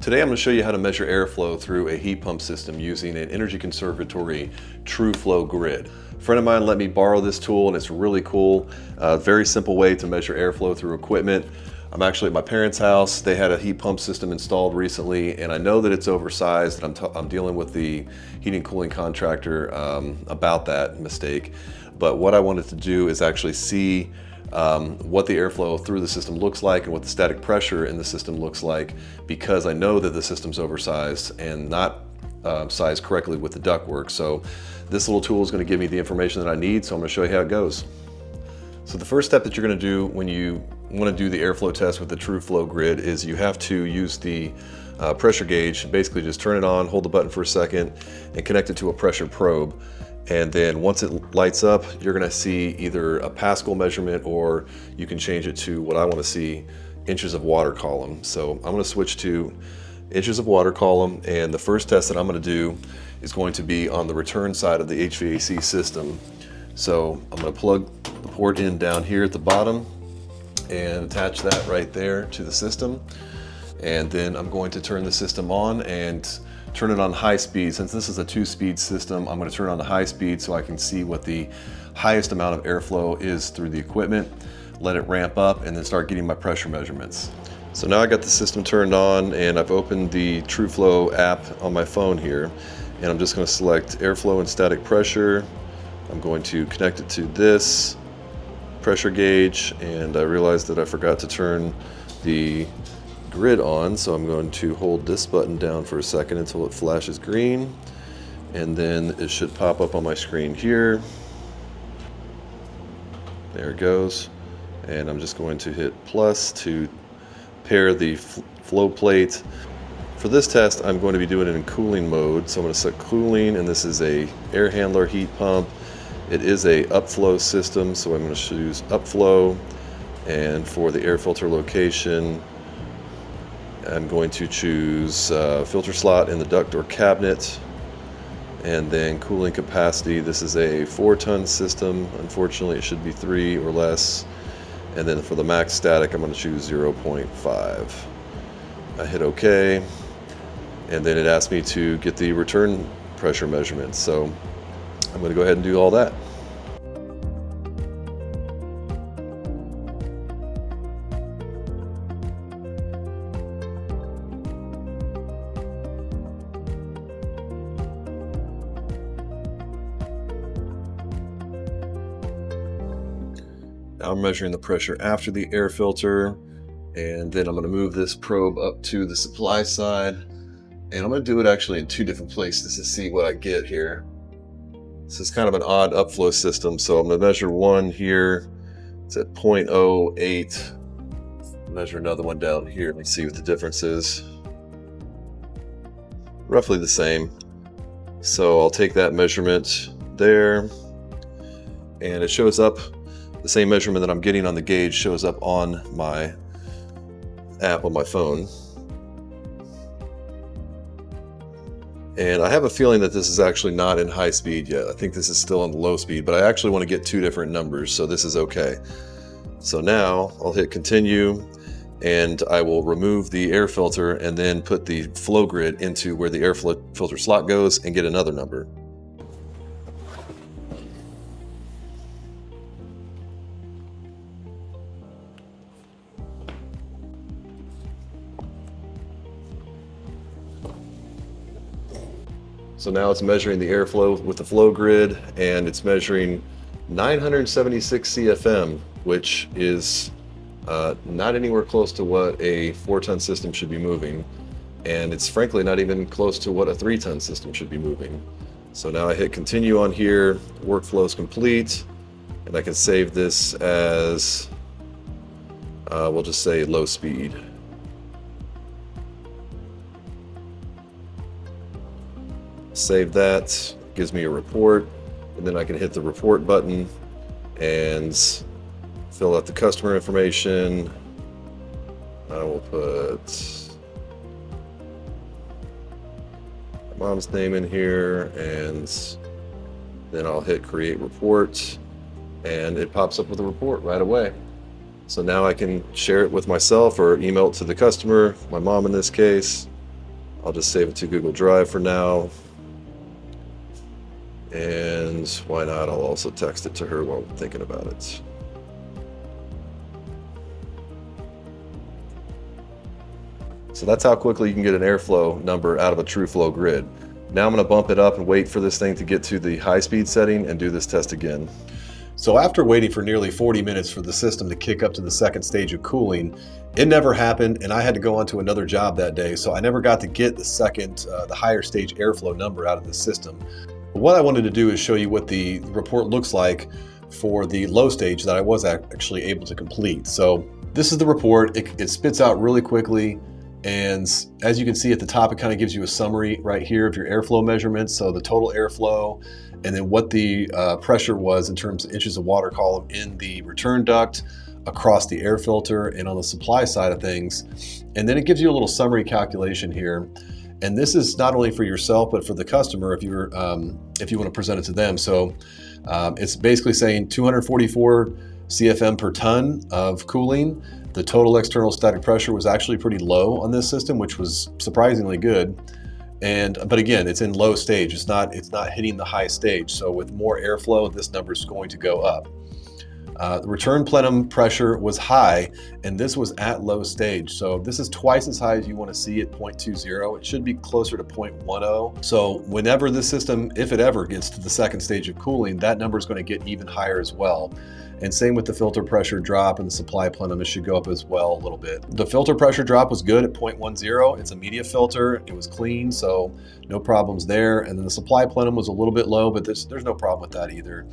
Today I'm going to show you how to measure airflow through a heat pump system using an Energy Conservatory TrueFlow Grid. A friend of mine let me borrow this tool and it's really cool. Very simple way to measure airflow through equipment. I'm actually at my parents' house. They had a heat pump system installed recently and I know that it's oversized, and I'm dealing with the heating and cooling contractor about that mistake. But what I wanted to do is actually see what the airflow through the system looks like and what the static pressure in the system looks like, because I know that the system's oversized and not sized correctly with the ductwork. So this little tool is going to give me the information that I need, so I'm going to show you how it goes. So the first step that you're going to do when you want to do the airflow test with the TrueFlow Grid is you have to use the pressure gauge. Basically just turn it on, hold the button for a second, and connect it to a pressure probe. And then once it lights up, you're going to see either a Pascal measurement, or you can change it to what I want to see, inches of water column. So I'm going to switch to inches of water column, and the first test that I'm going to do is going to be on the return side of the HVAC system. So I'm going to plug the port in down here at the bottom and attach that right there to the system. And then I'm going to turn the system on and turn it on high speed. Since this is a 2-speed system, I'm going to turn it on to high speed so I can see what the highest amount of airflow is through the equipment, let it ramp up, and then start getting my pressure measurements. So now I got the system turned on and I've opened the TrueFlow app on my phone here, and I'm just going to select airflow and static pressure. I'm going to connect it to this pressure gauge, and I realized that I forgot to turn the grid on, so I'm going to hold this button down for a second until it flashes green, and then it should pop up on my screen here. There it goes, and I'm just going to hit plus to pair the flow plate. For this test I'm going to be doing it in cooling mode, so I'm going to set cooling, and this is a air handler heat pump. It is a upflow system, so I'm going to choose upflow, and for the air filter location I'm going to choose filter slot in the duct or cabinet. And then cooling capacity, this is a 4-ton system. Unfortunately it should be 3 or less. And then for the max static I'm going to choose 0.5. I hit OK, and then it asked me to get the return pressure measurements, so I'm going to go ahead and do all that. Now I'm measuring the pressure after the air filter, and then I'm going to move this probe up to the supply side, and I'm going to do it actually in 2 different places to see what I get here. This is kind of an odd upflow system, so I'm going to measure one here. It's at 0.08. Measure another one down here and see what the difference is. Roughly the same. So I'll take that measurement there, and it shows up. The same measurement that I'm getting on the gauge shows up on my app on my phone. And I have a feeling that this is actually not in high speed yet. I think this is still on low speed, but I actually want to get 2 different numbers, so this is okay. So now I'll hit continue, and I will remove the air filter and then put the flow grid into where the air filter slot goes and get another number. So now it's measuring the airflow with the flow grid, and it's measuring 976 CFM, which is not anywhere close to what a 4-ton system should be moving. And it's frankly not even close to what a 3-ton system should be moving. So now I hit continue on here, workflow is complete, and I can save this as, we'll just say low speed. Save that, gives me a report, and then I can hit the report button and fill out the customer information. I will put my mom's name in here, and then I'll hit create report, and it pops up with a report right away. So now I can share it with myself or email it to the customer, my mom in this case, I'll just save it to Google Drive for now. And why not, I'll also text it to her while I'm thinking about it. So that's how quickly you can get an airflow number out of a TrueFlow grid. Now I'm going to bump it up and wait for this thing to get to the high speed setting and do this test again. So after waiting for nearly 40 minutes for the system to kick up to the second stage of cooling, it never happened, and I had to go on to another job that day, so I never got to get the higher stage airflow number out of the system. What I wanted to do is show you what the report looks like for the low stage that I was actually able to complete. So this is the report. It spits out really quickly, and as you can see at the top, it kind of gives you a summary right here of your airflow measurements. So the total airflow, and then what the pressure was in terms of inches of water column in the return duct, across the air filter, and on the supply side of things. And then it gives you a little summary calculation here. And this is not only for yourself, but for the customer if you want to present it to them. So it's basically saying 244 CFM per ton of cooling. The total external static pressure was actually pretty low on this system, which was surprisingly good. But again, it's in low stage. It's not hitting the high stage. So with more airflow, this number is going to go up. The return plenum pressure was high, and this was at low stage. So this is twice as high as you want to see at 0.20. It should be closer to 0.10. So whenever this system, if it ever gets to the second stage of cooling, that number is going to get even higher as well. And same with the filter pressure drop and the supply plenum, it should go up as well a little bit. The filter pressure drop was good at 0.10. It's a media filter. It was clean, so no problems there. And then the supply plenum was a little bit low, but there's no problem with that either.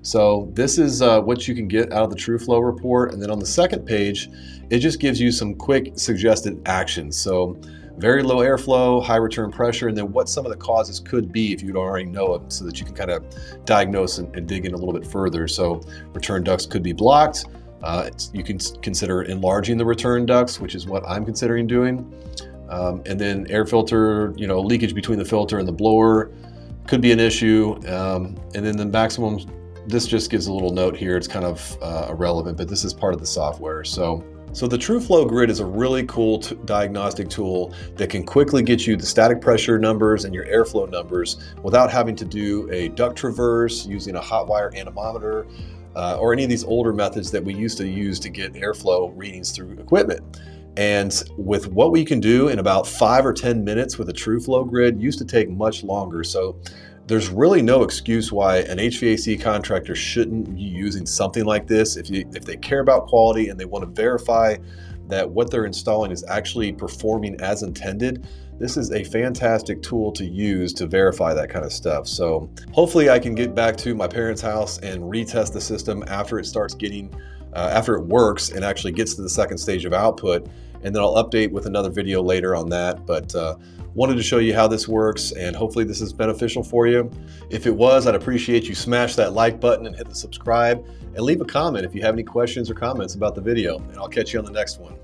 So this is what you can get out of the TrueFlow report. And then on the second page, it just gives you some quick suggested actions. So very low airflow, high return pressure, and then what some of the causes could be if you don't already know them, so that you can kind of diagnose and dig in a little bit further. So return ducts could be blocked. You can consider enlarging the return ducts, which is what I'm considering doing. And then air filter, leakage between the filter and the blower could be an issue. And then the maximum, this just gives a little note here. It's kind of irrelevant, but this is part of the software. So the TrueFlow Grid is a really cool diagnostic tool that can quickly get you the static pressure numbers and your airflow numbers without having to do a duct traverse using a hot wire anemometer or any of these older methods that we used to use to get airflow readings through equipment. And with what we can do in about 5 or 10 minutes with a TrueFlow Grid used to take much longer. So there's really no excuse why an HVAC contractor shouldn't be using something like this. If they care about quality and they want to verify that what they're installing is actually performing as intended, this is a fantastic tool to use to verify that kind of stuff. So hopefully I can get back to my parents' house and retest the system after it starts after it works and actually gets to the second stage of output. And then I'll update with another video later on that. But wanted to show you how this works, and hopefully this is beneficial for you. If it was, I'd appreciate you smash that like button and hit the subscribe, and leave a comment if you have any questions or comments about the video, and I'll catch you on the next one.